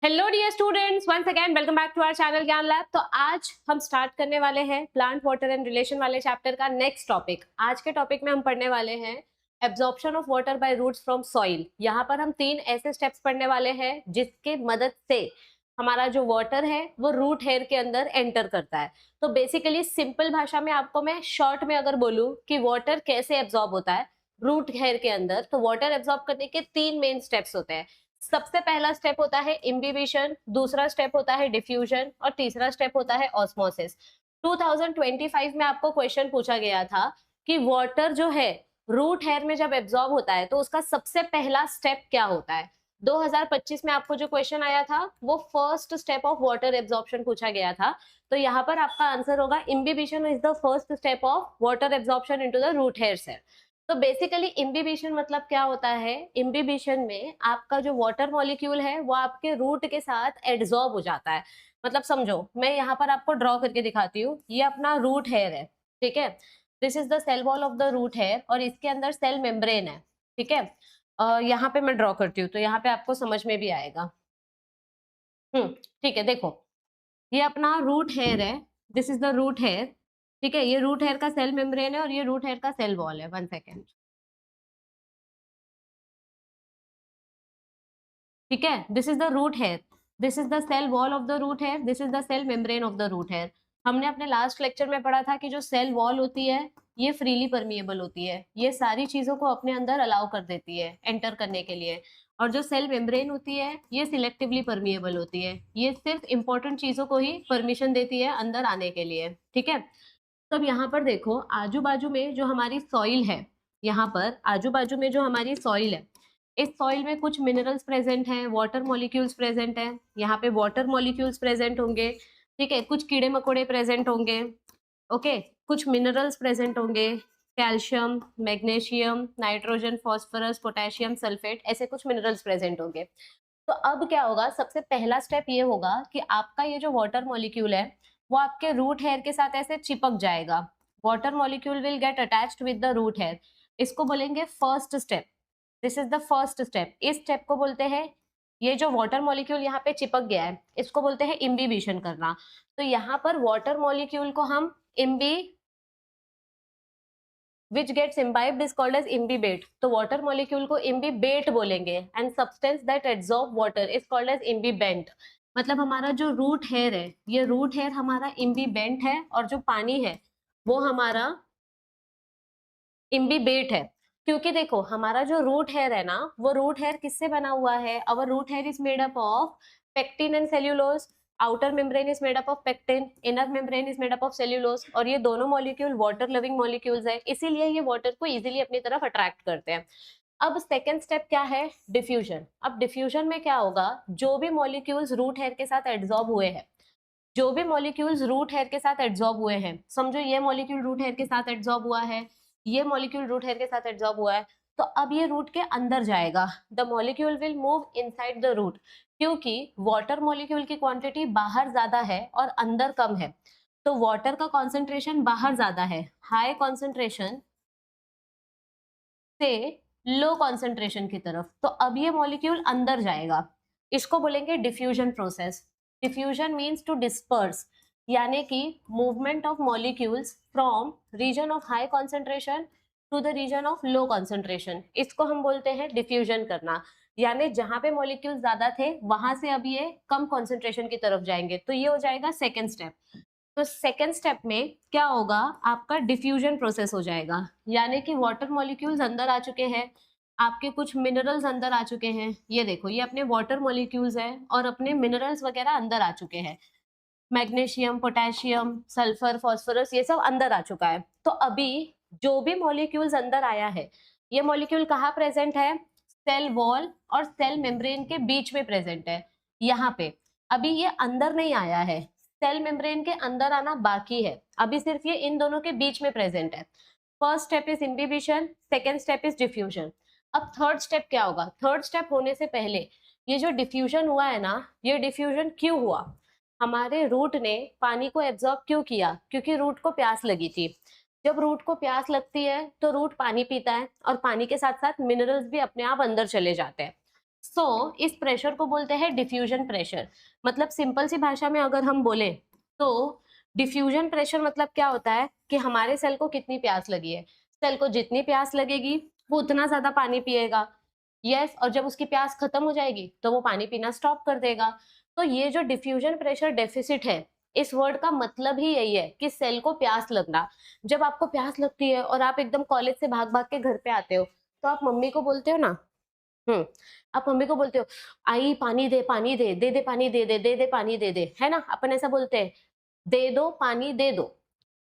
Hello dear students, once again welcome back to our channel Gyan lab. तो आज हम start करने वाले हैं प्लांट वाटर एंड रिलेशन वाले चैप्टर का नेक्स्ट टॉपिक। आज के टॉपिक में हम पढ़ने वाले हैं absorption of water by roots from soil. यहाँ पर हम 3 ऐसे स्टेप्स पढ़ने वाले हैं जिसके मदद से हमारा जो वाटर है वो रूट हेयर के अंदर एंटर करता है। तो बेसिकली सिंपल भाषा में आपको मैं शॉर्ट में अगर बोलूँ कि वाटर कैसे एब्जॉर्ब होता है रूट हेयर के अंदर, तो वाटर एब्जॉर्ब करने के 3 मेन स्टेप्स होते हैं। सबसे पहला स्टेप होता है इम्बिबिशन, दूसरा स्टेप होता है डिफ्यूजन और तीसरा स्टेप होता है ऑस्मोसिस। 2025 में आपको क्वेश्चन पूछा गया था कि वाटर जो है रूट हेयर में जब एब्जॉर्ब होता है तो उसका सबसे पहला स्टेप क्या होता है। 2025 में आपको जो क्वेश्चन आया था वो first step of water absorption पूछा गया था। तो यहाँ पर आपका आंसर होगा imbibition is the first step of water absorption into the root hair cell. तो बेसिकली इम्बिबिशन मतलब क्या होता है? इम्बिबिशन में आपका जो वाटर मॉलिक्यूल है वो आपके रूट के साथ एड्सॉर्ब हो जाता है। मतलब समझो, मैं यहाँ पर आपको ड्रॉ करके दिखाती हूँ। ये अपना रूट हेयर है, ठीक है। This is the cell wall of the root hair और इसके अंदर सेल मेम्ब्रेन है, ठीक है। यहाँ पे मैं ड्रॉ करती हूँ तो यहाँ पे आपको समझ में भी आएगा। ठीक है, देखो ये अपना रूट हेयर है। This is the root hair, ठीक है। ये रूट हेयर का सेल मेम्ब्रेन है और ये रूट हेयर का सेल वॉल है। 1 सेकेंड, ठीक है। This is the root hair, this is the cell wall of the root hair, this is the cell membrane of the root hair. हमने अपने लास्ट लेक्चर में पढ़ा था कि जो सेल वॉल होती है ये फ्रीली परमिएबल होती है, ये सारी चीजों को अपने अंदर अलाउ कर देती है एंटर करने के लिए। और जो सेल मेम्ब्रेन होती है ये सिलेक्टिवली परमिएबल होती है, ये सिर्फ इंपॉर्टेंट चीजों को ही परमिशन देती है अंदर आने के लिए, ठीक है। तो अब यहाँ पर देखो आजू बाजू में जो हमारी सॉइल है, यहाँ पर आजू बाजू में जो हमारी सॉइल है, इस सॉइल में कुछ मिनरल्स प्रेजेंट हैं, वाटर मॉलिक्यूल्स प्रेजेंट हैं। यहाँ पे वाटर मॉलिक्यूल्स प्रेजेंट होंगे, ठीक है। कुछ कीड़े मकोड़े प्रेजेंट होंगे, ओके। कुछ मिनरल्स प्रेजेंट होंगे, calcium, magnesium, nitrogen, phosphorus, potassium, sulphate, ऐसे कुछ मिनरल्स प्रेजेंट होंगे। तो अब क्या होगा, सबसे पहला स्टेप ये होगा कि आपका ये जो वाटर मॉलिक्यूल है वो आपके रूट हेयर के साथ ऐसे चिपक जाएगा। Water molecule will get attached with the root here. इसको बोलेंगे first step. This is the first step. इस स्टेप को बोलते हैं, ये जो वाटर मॉलिक्यूल यहाँ पे चिपक गया है इसको बोलते हैं इम्बिबिशन करना। तो यहाँ पर वाटर मॉलिक्यूल को हम इम्बी which gets imbibed is called as imbibate. तो वाटर मॉलिक्यूल को imbibate बोलेंगे and substance that absorb water is called as imbibent. मतलब हमारा जो रूट हेयर है, ये रूट हेयर हमारा imbibent है और जो पानी है वो हमारा इम्बिबेट है। क्योंकि देखो हमारा जो रूट हेयर है ना वो रूट हेयर किससे बना हुआ है? Our root hair is made up of pectin and cellulose. Outer membrane is made up of pectin, inner membrane is made up of cellulose. और ये दोनों मॉलिक्यूल वाटर लविंग मॉलिक्यूल्स है, इसीलिए ये वाटर को इजीली अपनी तरफ अट्रैक्ट करते हैं। अब सेकेंड स्टेप क्या है? डिफ्यूजन। अब डिफ्यूजन में क्या होगा, जो भी मॉलिक्यूल्स रूट हेयर के साथ एड्सॉर्ब हुए हैं, जो भी मॉलिक्यूल्स रूट हेयर के साथ एड्सॉर्ब हुए हैं, समझो ये मॉलिक्यूल रूट हेयर के साथ एड्सॉर्ब हुआ है, ये मॉलिक्यूल रूट हेयर के साथ एड्सॉर्ब हुआ है, तो अब ये रूट के अंदर जाएगा। The molecule will move inside the root, क्योंकि वाटर मॉलिक्यूल की क्वांटिटी बाहर ज्यादा है और अंदर कम है। तो वाटर का कॉन्सेंट्रेशन बाहर ज्यादा है, हाई कॉन्सेंट्रेशन से लो कॉन्सेंट्रेशन की तरफ, तो अब ये मॉलिक्यूल अंदर जाएगा। इसको बोलेंगे diffusion process. Diffusion means to disperse, यानी कि movement of molecules from region of high concentration to the region of low concentration, इसको हम बोलते हैं डिफ्यूजन करना। यानी जहां पे मॉलिक्यूल ज्यादा थे वहां से अब ये कम कॉन्सेंट्रेशन की तरफ जाएंगे, तो ये हो जाएगा सेकेंड स्टेप। तो सेकेंड स्टेप में क्या होगा, आपका डिफ्यूजन प्रोसेस हो जाएगा, यानी कि वाटर मॉलिक्यूल्स अंदर आ चुके हैं, आपके कुछ मिनरल्स अंदर आ चुके हैं। ये देखो ये अपने वाटर मॉलिक्यूल्स हैं और अपने मिनरल्स वगैरह अंदर आ चुके हैं। मैग्नीशियम, पोटेशियम, सल्फर, फास्फोरस, ये सब अंदर आ चुका है। तो अभी जो भी मॉलिक्यूल्स अंदर आया है, ये मॉलिक्यूल कहाँ प्रेजेंट है? सेल वॉल और सेल मेम्ब्रेन के बीच में प्रेजेंट है, यहाँ पे। अभी ये अंदर नहीं आया है, सेल मेम्ब्रेन के अंदर आना बाकी है, अभी सिर्फ ये इन दोनों के बीच में प्रेजेंट है। First step is imbibition, second step is diffusion. अब थर्ड स्टेप क्या होगा? थर्ड स्टेप होने से पहले ये जो डिफ्यूजन हुआ है ना, ये डिफ्यूजन क्यों हुआ? हमारे रूट ने पानी को एब्जॉर्ब क्यों किया? क्योंकि रूट को प्यास लगी थी। जब रूट को प्यास लगती है तो रूट पानी पीता है और पानी के साथ साथ मिनरल्स भी अपने आप अंदर चले जाते हैं। इस प्रेशर को बोलते हैं डिफ्यूजन प्रेशर। मतलब सिंपल सी भाषा में अगर हम बोले तो डिफ्यूजन प्रेशर मतलब क्या होता है कि हमारे सेल को कितनी प्यास लगी है, सेल को जितनी प्यास लगेगी वो उतना ज्यादा पानी पिएगा। यस, और जब उसकी प्यास खत्म हो जाएगी तो वो पानी पीना स्टॉप कर देगा। तो ये जो डिफ्यूजन प्रेशर डेफिसिट है, इस वर्ड का मतलब ही यही है कि सेल को प्यास लगना। जब आपको प्यास लगती है और आप एकदम कॉलेज से भाग भाग के घर पे आते हो तो आप मम्मी को बोलते हो ना, आप मम्मी को बोलते हो, आई पानी दे, पानी दे, दे दे पानी, दे दे पानी, दे, है ना? अपन ऐसा बोलते हैं, दे दो पानी दे दो,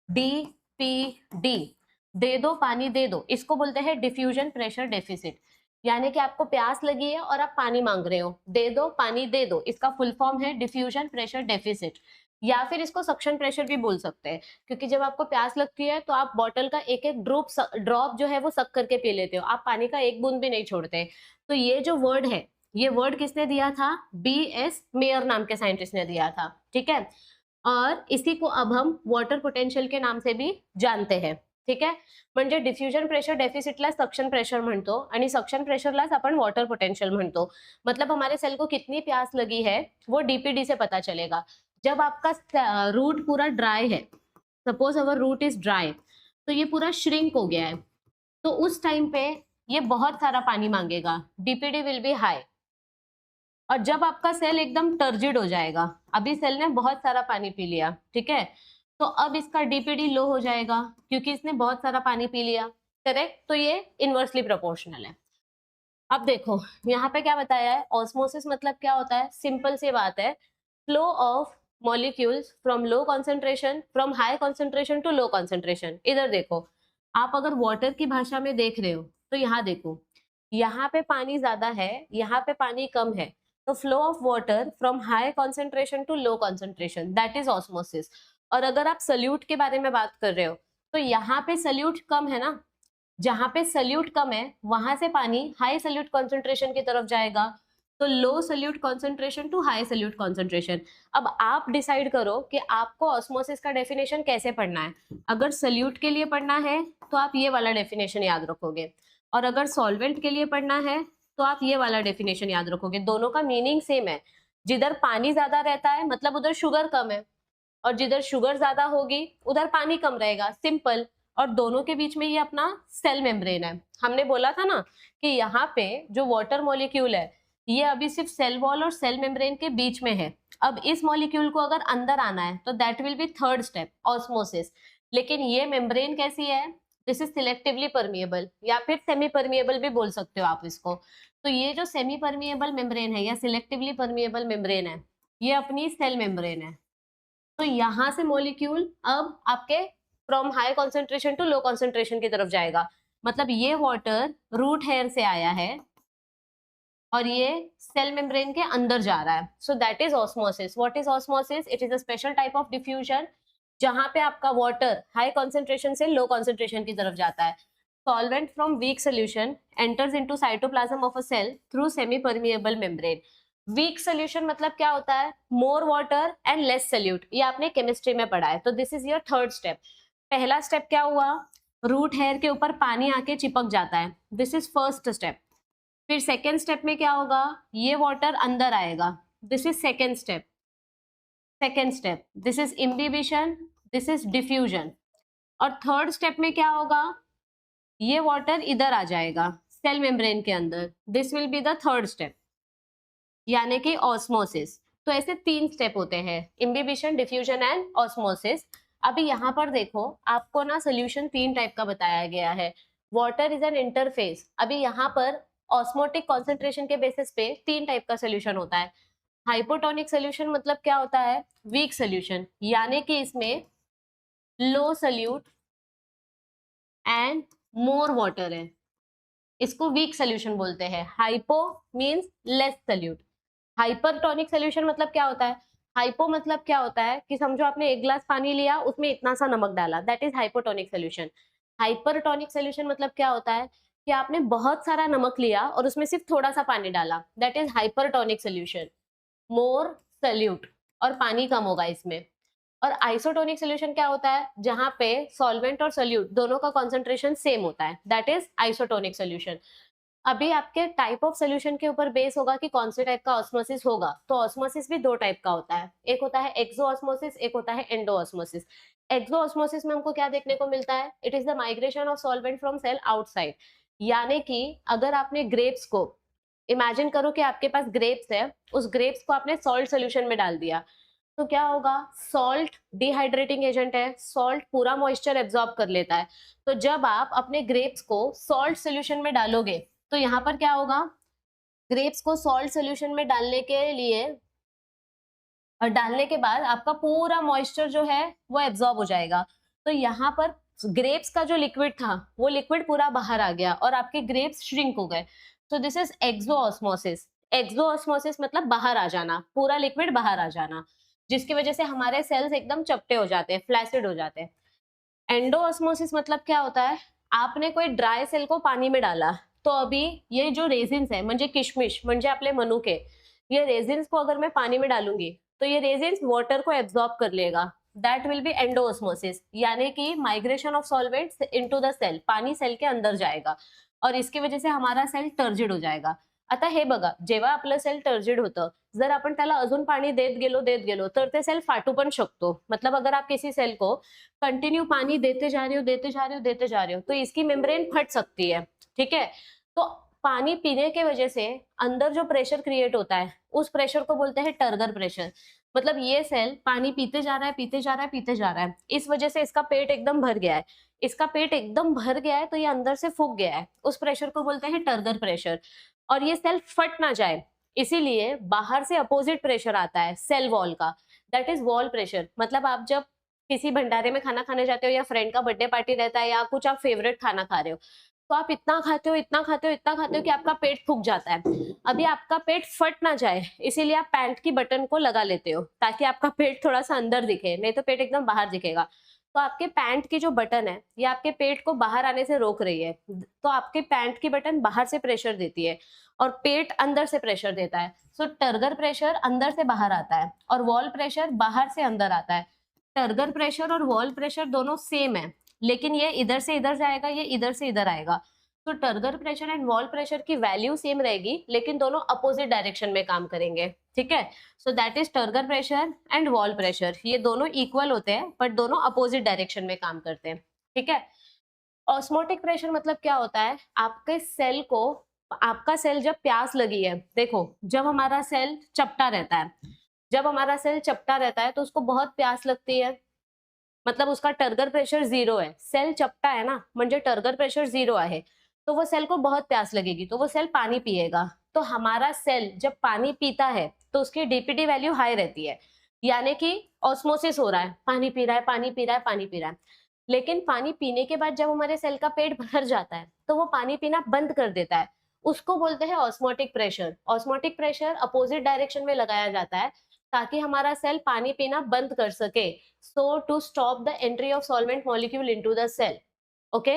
डी पी डी, दे दो पानी दे दो। इसको बोलते हैं डिफ्यूजन प्रेशर डेफिसिट। यानी कि आपको प्यास लगी है और आप पानी मांग रहे हो, दे दो पानी दे दो, इसका फुल फॉर्म है डिफ्यूजन प्रेशर डेफिसिट। या फिर इसको सक्शन प्रेशर भी बोल सकते हैं, क्योंकि जब आपको प्यास लगती है तो आप बॉटल का एक एक ड्रॉप जो है वो सक करके पी लेते हो, आप पानी का एक बूंद भी नहीं छोड़ते। तो ये जो वर्ड है, ये वर्ड किसने दिया था? B.S. मेयर नाम के साइंटिस्ट ने दिया था, ठीक है। और इसी को अब हम वाटर पोटेंशियल के नाम से भी जानते हैं, ठीक आहे. म्हणजे डिफ्युजन प्रेशर डेफिसिटला सक्शन प्रेशर म्हणतो आणि सक्शन प्रेशरलाच आपण वॉटर पोटेंशियल म्हणतो. मतलब हमारे सेल को कितनी प्यास लगी है वो डीपीडी से पता चलेगा. जब आपका रूट पूरा ड्राई है, suppose our root is dry, तो ये पूरा श्रिंक हो गया है, तो उस टाइम पे ये बहुत सारा पानी मांगेगा, डीपीडी विल बी हाई. और जब आपका सेल एकदम टर्जिड हो जाएगा, अभी सेल ने बहुत सारा पानी पी लिया, ठीक है, तो अब इसका डीपीडी लो हो जाएगा क्योंकि इसने बहुत सारा पानी पी लिया, करेक्ट. तो ये इनवर्सली प्रोपोर्शनल है. अब देखो यहाँ पे क्या बताया है, ऑस्मोसिस मतलब क्या होता है, सिंपल सी बात है, flow of molecules from low concentration, from high concentration to low concentration. इधर देखो, आप अगर वाटर की भाषा में देख रहे हो तो यहाँ देखो, यहाँ पे पानी ज्यादा है, यहाँ पे पानी कम है, तो flow of water from high concentration to low concentration, that is osmosis. और अगर आप सल्यूट के बारे में बात कर रहे हो तो यहाँ पे सल्यूट कम है ना, जहां पे सल्यूट कम है वहां से पानी हाई सल्यूट कॉन्सेंट्रेशन की तरफ जाएगा, तो low solute concentration to high solute concentration. अब आप डिसाइड करो कि आपको ऑस्मोसिस का डेफिनेशन कैसे पढ़ना है. अगर सल्यूट के लिए पढ़ना है तो आप ये वाला डेफिनेशन याद रखोगे, और अगर सॉल्वेंट के लिए पढ़ना है तो आप ये वाला डेफिनेशन याद रखोगे. दोनों का मीनिंग सेम है. जिधर पानी ज्यादा रहता है मतलब उधर शुगर कम है, और जिधर शुगर ज्यादा होगी उधर पानी कम रहेगा, सिंपल. और दोनों के बीच में ये अपना सेल मेम्ब्रेन है. हमने बोला था ना कि यहाँ पे जो वाटर मॉलिक्यूल है ये अभी सिर्फ सेल वॉल और सेल मेम्ब्रेन के बीच में है. अब इस मॉलिक्यूल को अगर अंदर आना है तो that will be third step, osmosis. लेकिन ये मेम्ब्रेन कैसी है, दिस इज सिलेक्टिवली परमिएबल या फिर सेमी परमिएबल भी बोल सकते हो आप इसको. तो ये जो सेमी परमिएबल मेम्ब्रेन है या सिलेक्टिवली परमिएबल मेम्ब्रेन है, ये अपनी सेल मेम्ब्रेन है. तो यहां से मॉलिक्यूल अब आपके from high concentration to low concentration की तरफ जाएगा. मतलब ये वाटर रूट हेयर से आया है और ये सेल मेम्ब्रेन के अंदर जा रहा है. So that is osmosis. What is osmosis? It is a special type of diffusion जहां पे आपका वाटर हाई कॉन्सेंट्रेशन से लो कॉन्सेंट्रेशन की तरफ जाता है. Solvent from weak solution enters into cytoplasm of a cell through semi permeable membrane. Weak solution मतलब क्या होता है, more water and less solute. ये आपने केमिस्ट्री में पढ़ा है. तो this is your third step. पहला स्टेप क्या हुआ, रूट हेयर के ऊपर पानी आके चिपक जाता है, दिस इज फर्स्ट स्टेप. फिर सेकेंड स्टेप में क्या होगा, ये वाटर अंदर आएगा, this is second step. Second step, this is imbibition, this is diffusion. और थर्ड स्टेप में क्या होगा, ये वाटर इधर आ जाएगा सेल मेम्ब्रेन के अंदर, this will be the third step, यानी कि ऑस्मोसिस. तो ऐसे 3 स्टेप होते हैं, इम्बिबिशन, डिफ्यूजन एंड ऑस्मोसिस. अभी यहाँ पर देखो, आपको ना सोल्यूशन 3 टाइप का बताया गया है. Water is an interface. अभी यहाँ पर ऑस्मोटिक कॉन्सेंट्रेशन के बेसिस पे 3 टाइप का सोल्यूशन होता है. हाइपोटोनिक सोल्यूशन मतलब क्या होता है, वीक सोल्यूशन, यानी कि इसमें low solute and more water है, इसको वीक सोल्यूशन बोलते हैं. Hypo means less solute. Hypertonic solution मतलब क्या होता है, हाइपो मतलब क्या होता है कि समझो आपने 1 ग्लास पानी लिया, उसमें इतना सा नमक डाला, that is hypotonic solution. Hypertonic solution मतलब क्या होता है कि आपने बहुत सारा नमक लिया और उसमें सिर्फ थोड़ा सा पानी डाला, that is hypertonic solution. More solute और पानी कम होगा इसमें. और आइसोटोनिक सोल्यूशन क्या होता है, जहां पे सॉल्वेंट और सोल्यूट दोनों का कॉन्सेंट्रेशन सेम होता है, दैट इज आइसोटोनिक सोल्यूशन. अभी आपके टाइप ऑफ सोल्यूशन के ऊपर बेस होगा कि कौन से टाइप का ऑस्मोसिस होगा। तो ऑस्मोसिस भी दो टाइप का होता है, एक होता है एक्सो ऑस्मोसिस, एक होता है एंडो ऑस्मोसिस। एक्सो ऑस्मोसिस में हमको क्या देखने को मिलता है, it is the migration of solvent from cell outside. यानी कि अगर आपने ग्रेप्स को इमेजिन करो कि आपके पास ग्रेप्स है, उस ग्रेप्स को आपने सॉल्ट सोल्यूशन में डाल दिया, तो क्या होगा, सॉल्ट डिहाइड्रेटिंग एजेंट है, सॉल्ट पूरा मॉइस्चर एब्जॉर्ब कर लेता है। तो जब आप अपने ग्रेप्स को सॉल्ट सोल्यूशन में डालोगे तो यहाँ पर क्या होगा, ग्रेप्स को सॉल्ट सोल्यूशन में डालने के लिए और डालने के बाद आपका पूरा मॉइस्चर जो है वो एब्जॉर्ब हो जाएगा। तो यहाँ पर ग्रेप्स का जो लिक्विड था वो लिक्विड पूरा बाहर आ गया और आपके ग्रेप्स श्रिंक हो गए। तो दिस इज एक्सोऑस्मोसिस। एक्सोऑस्मोसिस मतलब बाहर आ जाना, पूरा लिक्विड बाहर आ जाना, जिसकी वजह से हमारे सेल्स एकदम चपटे हो जाते हैं, फ्लैसिड हो जाते हैं। एंडोऑस्मोसिस मतलब क्या होता है, आपने कोई ड्राई सेल को पानी में डाला, तो अभी ये जो रेजिन्स है म्हणजे किशमिश म्हणजे आपले मनुके, ये रेजिन्स को अगर मैं पानी में डालूंगी तो ये रेजिन्स वाटर को एब्जॉर्ब कर लेगा, दैट विल बी एंडोऑस्मोसिस। यानी कि migration of solvents into the cell, पानी सेल के अंदर जाएगा और इसकी वजह से हमारा सेल टर्जिड हो जाएगा। आता हे बघा, जेव्हा आपलं सेल टर्जिड होतं, जर आपण त्याला अजून पाणी देत गेलो तर ते सेल फाटू पण शकतो। मतलब अगर आप किसी सेल को कंटिन्यू पानी देते जा रहे हो तो इसकी मेम्ब्रेन फट सकती है, ठीक है। तो पानी पीने के वजह से अंदर जो प्रेशर क्रिएट होता है उस प्रेशर को बोलते हैं टर्गर प्रेशर। मतलब ये सेल पानी पीते जा रहा है, पीते जा रहा है, इस वजह से इसका पेट एकदम भर गया है। इसका पेट एकदम भर गया है तो ये अंदर से फूक गया है, उस प्रेशर को बोलते हैं टर्गर प्रेशर। और ये सेल फट ना जाए इसीलिए बाहर से अपोजिट प्रेशर आता है सेल वॉल का, दैट इज वॉल प्रेशर। मतलब आप जब किसी भंडारे में खाना खाने जाते हो या फ्रेंड का बर्थडे पार्टी रहता है या कुछ आप फेवरेट खाना खा रहे हो, तो आप इतना खाते हो कि आपका पेट फूक जाता है। अभी आपका पेट फट ना जाए इसीलिए आप पैंट की बटन को लगा लेते हो ताकि आपका पेट थोड़ा सा अंदर दिखे, नहीं तो पेट एकदम बाहर दिखेगा। तो आपके पैंट की जो बटन है ये आपके पेट को बाहर आने से रोक रही है। तो आपके पैंट की बटन बाहर से प्रेशर देती है और पेट अंदर से प्रेशर देता है। सो टर्गर प्रेशर अंदर से बाहर आता है और वॉल प्रेशर बाहर से अंदर आता है। टर्गर प्रेशर और वॉल प्रेशर दोनों सेम है, लेकिन ये इधर से इधर जाएगा, ये इधर से इधर आएगा। तो turgor pressure and wall pressure की वैल्यू सेम रहेगी लेकिन दोनों अपोजिट डायरेक्शन में काम करेंगे, ठीक है। So that is turgor pressure and wall pressure, ये दोनों इक्वल होते हैं बट दोनों अपोजिट डायरेक्शन में काम करते हैं, ठीक है। ऑस्मोटिक प्रेशर मतलब क्या होता है, आपके सेल को, आपका सेल जब प्यास लगी है, देखो जब हमारा सेल चपटा रहता है, जब हमारा सेल चपटा रहता है तो उसको बहुत प्यास लगती है, मतलब उसका टर्गर प्रेशर 0 है। सेल चपटा है ना, म्हणजे टर्गर प्रेशर 0 आहे, तो वो सेल को बहुत प्यास लगेगी तो वो सेल पानी पिएगा। तो हमारा सेल जब पानी पीता है तो उसकी डीपीटी वैल्यू हाई रहती है, यानी कि ऑस्मोसिस हो रहा है, पानी पी रहा है, पानी पी रहा है, पानी पी रहा है। लेकिन पानी पीने के बाद जब हमारे सेल का पेट भर जाता है तो वो पानी पीना बंद कर देता है, उसको बोलते हैं osmotic pressure. Osmotic pressure opposite direction में लगाया जाता है ताकि हमारा सेल पानी पीना बंद कर सके, so to stop the entry of solvent molecule into the cell. Okay,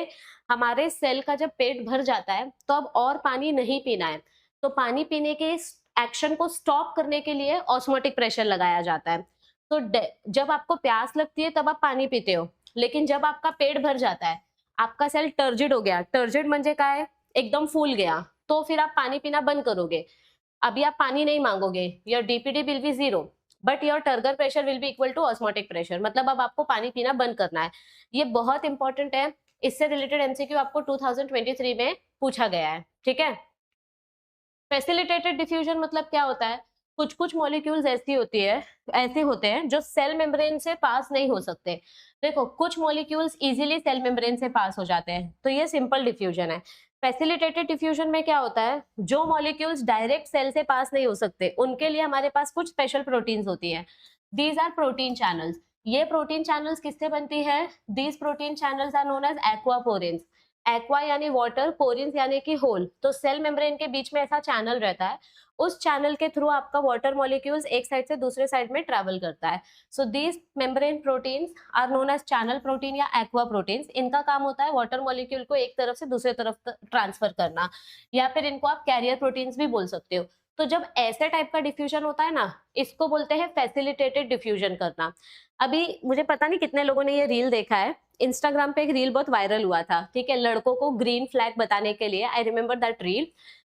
हमारे सेल का जब पेट भर जाता है तो अब और पानी नहीं पीना है, तो पानी पीने के इस एक्शन को स्टॉप करने के लिए ऑस्मोटिक प्रेशर लगाया जाता है। तो जब आपको प्यास लगती है तब आप पानी पीते हो, लेकिन जब आपका पेट भर जाता है, आपका सेल टर्जिड हो गया, टर्जिड म्हणजे काय, एकदम फूल गया, तो फिर आप पानी पीना बंद करोगे। अभी आप पानी नहीं मांगोगे, your DPT will be 0 but your turgor pressure will be equal to osmotic pressure, मतलब अब आपको पानी पीना बंद करना है। ये बहुत इंपॉर्टेंट है, इससे रिलेटेड एमसीक्यू आपको 2023 में पूछा गया है, ठीक है। फैसिलिटेटेड डिफ्यूजन मतलब क्या होता है, कुछ कुछ मॉलिक्यूल्स ऐसे होते हैं जो सेल मेम्ब्रेन से पास नहीं हो सकते। देखो कुछ मॉलिक्यूल्स इजीली सेल मेम्ब्रेन से पास हो जाते हैं, तो ये सिंपल डिफ्यूजन है। फैसिलिटेटेड डिफ्यूजन में क्या होता है, जो मॉलिक्यूल्स डायरेक्ट सेल से पास नहीं हो सकते उनके लिए हमारे पास कुछ स्पेशल प्रोटीन्स होती है, दीज आर प्रोटीन चैनल्स। ये प्रोटीन चैनल्स किससे बनती है, these protein channels are known as aquaporins. Aqua यानी वाटर, पोरिन्स यानी कि होल, तो सेल मेम्ब्रेन के बीच में ऐसा चैनल रहता है, उस चैनल के थ्रू आपका वाटर मॉलिक्यूल्स एक साइड से दूसरे साइड में ट्रैवल करता है। So these membrane proteins are known as channel protein या एक्वा प्रोटीन्स। इनका काम होता है वाटर मॉलिक्यूल को एक तरफ से दूसरे तरफ ट्रांसफर करना, या फिर इनको आप कैरियर प्रोटीन्स भी बोल सकते हो। तो जब ऐसे टाइप का डिफ्यूजन होता है ना, इसको बोलते हैं फैसिलिटेटेड डिफ्यूजन करना। अभी मुझे पता नहीं कितने लोगों ने ये रील देखा है, इंस्टाग्राम पे एक रील बहुत वायरल हुआ था, ठीक है, लड़कों को ग्रीन फ्लैग बताने के लिए। I remember that reel.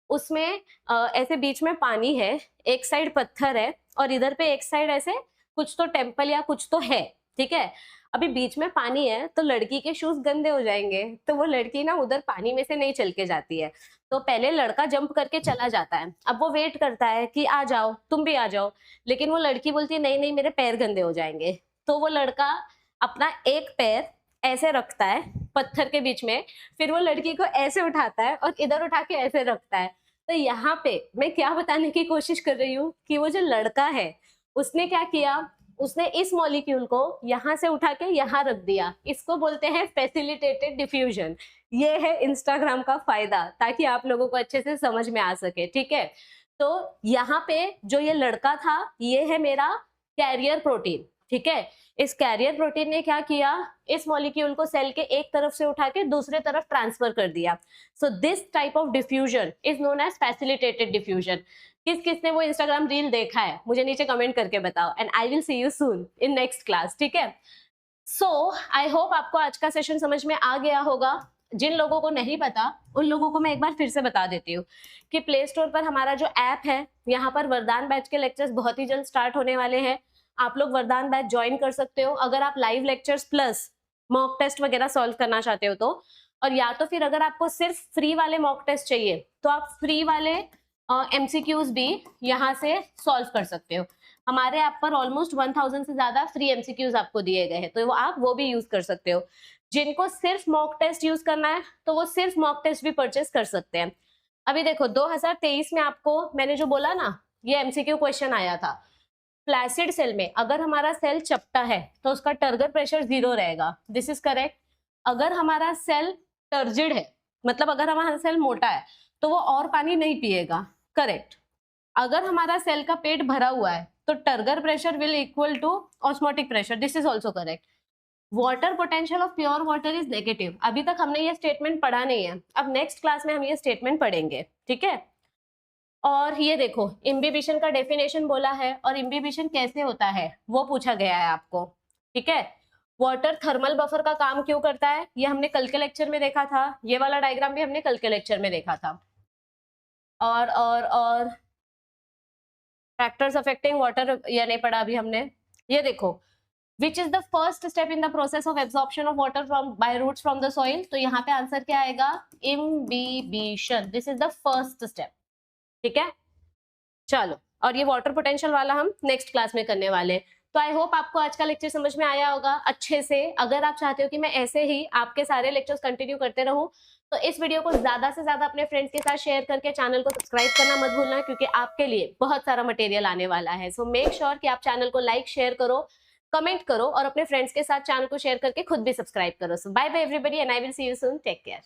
उसमें ऐसे बीच में पानी है, एक साइड पत्थर है और इधर पे एक साइड ऐसे कुछ तो टेम्पल या कुछ तो है, ठीक है। अभी बीच में पानी है तो लड़की के शूज गंदे हो जाएंगे, तो वो लड़की ना उधर पानी में से नहीं चल के जाती है। तो पहले लड़का जंप करके चला जाता है, अब वो वेट करता है कि आ जाओ, तुम भी आ जाओ, लेकिन वो लड़की बोलती है नहीं नहीं मेरे पैर गंदे हो जाएंगे। तो वो लड़का अपना एक पैर ऐसे रखता है पत्थर के बीच में, फिर वो लड़की को ऐसे उठाता है और इधर उठा के ऐसे रखता है। तो यहाँ पे मैं क्या बताने की कोशिश कर रही हूँ कि वो जो लड़का है उसने क्या किया, उसने इस मॉलिक्यूल को यहाँ से उठा के यहाँ रख दिया। इसको बोलते हैं फैसिलिटेटेड डिफ्यूजन। ये है इंस्टाग्राम का फायदा, ताकि आप लोगों को अच्छे से समझ में आ सके, ठीक है। तो यहाँ पे जो ये लड़का था, ये है मेरा कैरियर प्रोटीन, ठीक है। इस कैरियर प्रोटीन ने क्या किया, इस मॉलिक्यूल को सेल के एक तरफ से उठा के दूसरे तरफ ट्रांसफर कर दिया। So this type of diffusion is known as facilitated diffusion. किस किसने वो इंस्टाग्राम रील देखा है मुझे नीचे कमेंट करके बताओ, and I will see you soon in next class, ठीक है। सो आई होप आपको आज का सेशन समझ में आ गया होगा। जिन लोगों को नहीं पता उन लोगों को मैं एक बार फिर से बता देती हूँ कि प्ले स्टोर पर हमारा जो ऐप है, यहाँ पर वरदान बैच के लेक्चर्स बहुत ही जल्द स्टार्ट होने वाले हैं। आप लोग वरदान बैच ज्वाइन कर सकते हो अगर आप live lectures plus mock test वगैरह सॉल्व करना चाहते हो तो, और या तो फिर अगर आपको सिर्फ फ्री वाले मॉक टेस्ट चाहिए तो आप फ्री वाले एमसीक्यूज भी यहाँ से सॉल्व कर सकते हो। हमारे ऐप पर ऑलमोस्ट 1000 से ज्यादा फ्री एमसीक्यूज आपको दिए गए हैं, तो आप वो भी यूज कर सकते हो। जिनको सिर्फ मॉक टेस्ट यूज करना है तो वो सिर्फ मॉक टेस्ट भी परचेस कर सकते हैं। अभी देखो 2023 में आपको मैंने जो बोला ना, ये एमसीक्यू क्वेश्चन आया था। फ्लैसिड सेल में अगर हमारा सेल चपटा है तो उसका टर्गर प्रेशर 0 रहेगा, दिस इज करेक्ट। अगर हमारा सेल टर्जिड है, मतलब अगर हमारा सेल मोटा है, तो वो और पानी नहीं पिएगा, करेक्ट। अगर हमारा सेल का पेट भरा हुआ है तो turgor pressure will equal to osmotic pressure, this is also correct. Water potential of pure water is negative. अभी तक हमने ये स्टेटमेंट पढ़ा नहीं है, अब नेक्स्ट क्लास में हम ये स्टेटमेंट पढ़ेंगे, ठीक है। और ये देखो इम्बिबिशन का डेफिनेशन बोला है, और इम्बिबिशन कैसे होता है वो पूछा गया है आपको, ठीक है। वाटर थर्मल बफर का काम क्यों करता है ये हमने कल के लेक्चर में देखा था, ये वाला डायग्राम भी हमने कल के लेक्चर में देखा था। और फैक्टर्स अफेक्टिंग वाटर ये नहीं पढ़ा अभी हमने। ये देखो which is the first step in the process of absorption of water from by roots from the soil, तो यहाँ पे आंसर क्या आएगा, imbibition, this is the first step, ठीक है। चलो, और ये वाटर पोटेंशियल वाला हम नेक्स्ट क्लास में करने वाले हैं। तो आई होप आपको आज का लेक्चर समझ में आया होगा अच्छे से। अगर आप चाहते हो कि मैं ऐसे ही आपके सारे लेक्चर्स कंटिन्यू करते रहूं तो इस वीडियो को ज्यादा से ज्यादा अपने फ्रेंड्स के साथ शेयर करके चैनल को सब्सक्राइब करना मत भूलना, क्योंकि आपके लिए बहुत सारा मटेरियल आने वाला है। सो मेक श्योर कि आप चैनल को लाइक शेयर करो, कमेंट करो और अपने फ्रेंड्स के साथ चैनल को शेयर करके खुद भी सब्सक्राइब करो। So bye bye everybody and I will see you soon, take care.